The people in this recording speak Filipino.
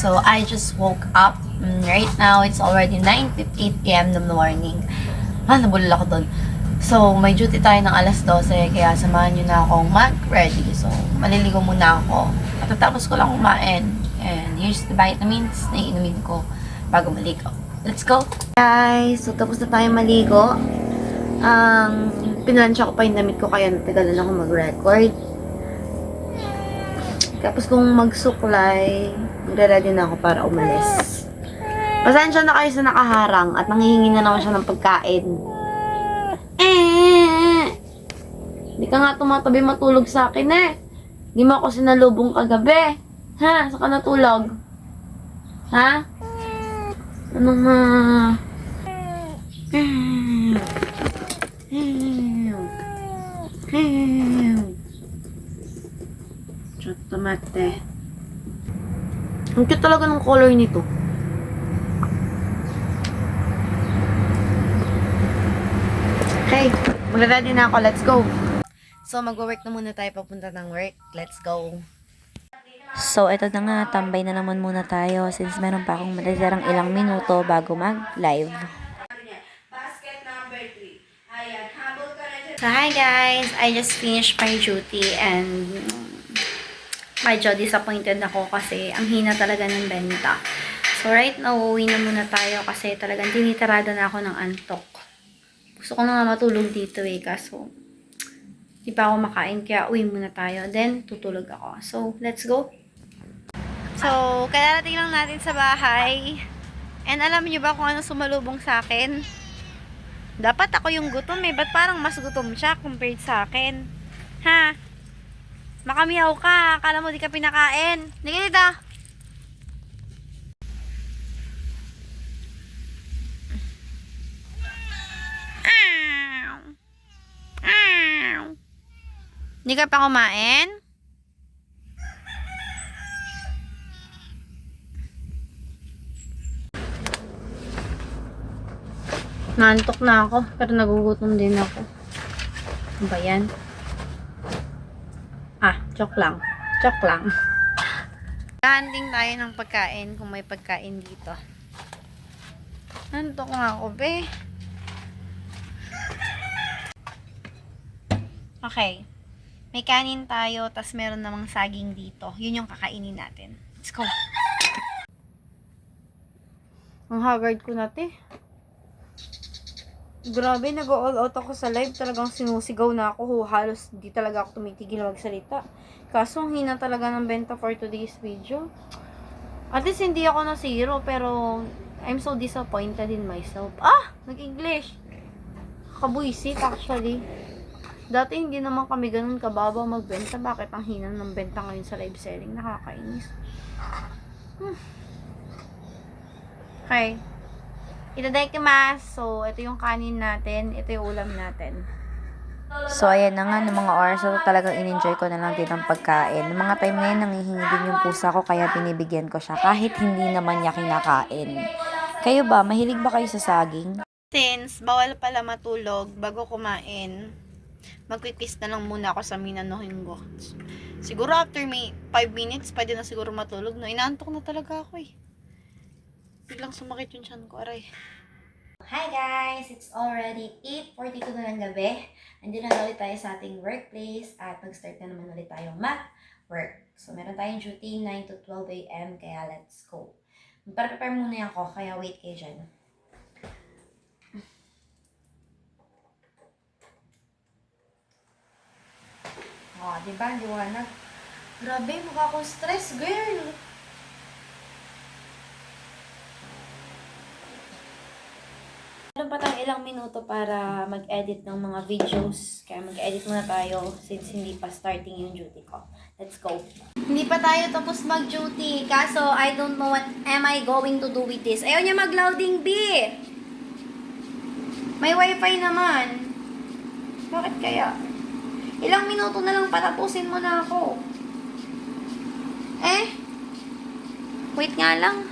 So, I just woke up. Right now, it's already 9:58 p.m. in the morning. Nabulol ako doon. So, may duty tayo ng alas 12, kaya samahan nyo na akong mag-ready. So, maliligo muna ako. Matatapos ko lang kumain. And here's the vitamins na iinumin ko bago maligo. Let's go! Guys, so tapos na tayo maligo. Pinansya ko pa yung damit ko, kaya natagalan ako mag-record. Tapos kung magsuklay, magre-ready na ako para umalis. Pasensya na kayo sa nakaharang at nanghihingi na naman siya ng pagkain. Hindi ka nga tumatabi matulog sa akin eh. Hindi mo ako sinalubong kagabi. Ha? Saan ka natulog? Ha? Ano nga? Tomate. Ang cute talaga ng color nito. Okay, magre-ready na ako. Let's go. So, mag-work na muna tayo papunta ng work. Let's go. So, ito na nga, tambay na naman muna tayo since meron pa akong madadarang ilang minuto bago mag-live. So, hi guys! I just finished my duty and medyo disappointed ako kasi ang hina talaga ng benta. So, right now, uwi na muna tayo kasi talagang tinitarada na ako ng antok. Gusto ko na nga matulog dito eh, kaso di pa ako makain, kaya uwi muna tayo. Then, tutulog ako. So, let's go! So, kadarating lang natin sa bahay. And alam niyo ba kung ano sumalubong sa akin? Dapat ako yung gutom eh. Ba't parang mas gutom siya compared sa akin? Ha? Makamiyaw ka. Akala mo di ka pinakain. Hindi dito. Hindi ka pa kumain? Nantok na ako, pero nagugutom din ako. Ano ba yan? Joke lang. Joke lang. Handing tayo ng pagkain kung may pagkain dito. Nantok nga ako, be. Okay. May kanin tayo, tas meron namang saging dito. Yun yung kakainin natin. Let's go. Ang haggard ko na, te. Grabe, nag-all out ako sa live. Talagang sinusigaw na ako. Halos di talaga ako tumitigil magsalita. Kaso, ang hina talaga ng benta for today's video. At least, hindi ako na zero. Pero, I'm so disappointed in myself. Nag-English. Kabuisit, actually. Dati, hindi naman kami ganun kababa magbenta. Bakit ang hina ng benta ngayon sa live selling? Nakakainis. Okay. Itadakimasu. So, ito yung kanin natin. Ito yung ulam natin. So, ayan na nga, ng mga oras so talagang in-enjoy ko na lang din ang pagkain. Ng mga time na yun, nangihingi din yung pusa ko, kaya binibigyan ko siya, kahit hindi naman niya kinakain. Kayo ba? Mahilig ba kayo sa saging? Since, bawal pala matulog bago kumain, magquiquiz na lang muna ako sa minanuhin ko. Siguro after may 5 minutes, pwede na siguro matulog. No, inaantok na talaga ako eh. Biglang sumakit yung tiyan ko, aray. Hi guys! It's already 8:42 na ng gabi. Andito na ulit tayo sa ating workplace at mag-start na naman ulit tayong mag-work. So, meron tayong duty 9 to 12 a.m. kaya let's go. Magpa-prepare muna ako, kaya wait kayo dyan. Diba? Liwanag. Grabe, mukha akong stress, girl! Meron pa tayong ilang minuto para mag-edit ng mga videos. Kaya mag-edit muna tayo since hindi pa starting yung duty ko. Let's go. Hindi pa tayo tapos mag-duty. Kaso, I don't know what am I going to do with this. Ayaw niya mag-loading, B! May wifi naman. Bakit kaya? Ilang minuto na lang patapusin mo na ako. Wait nga lang.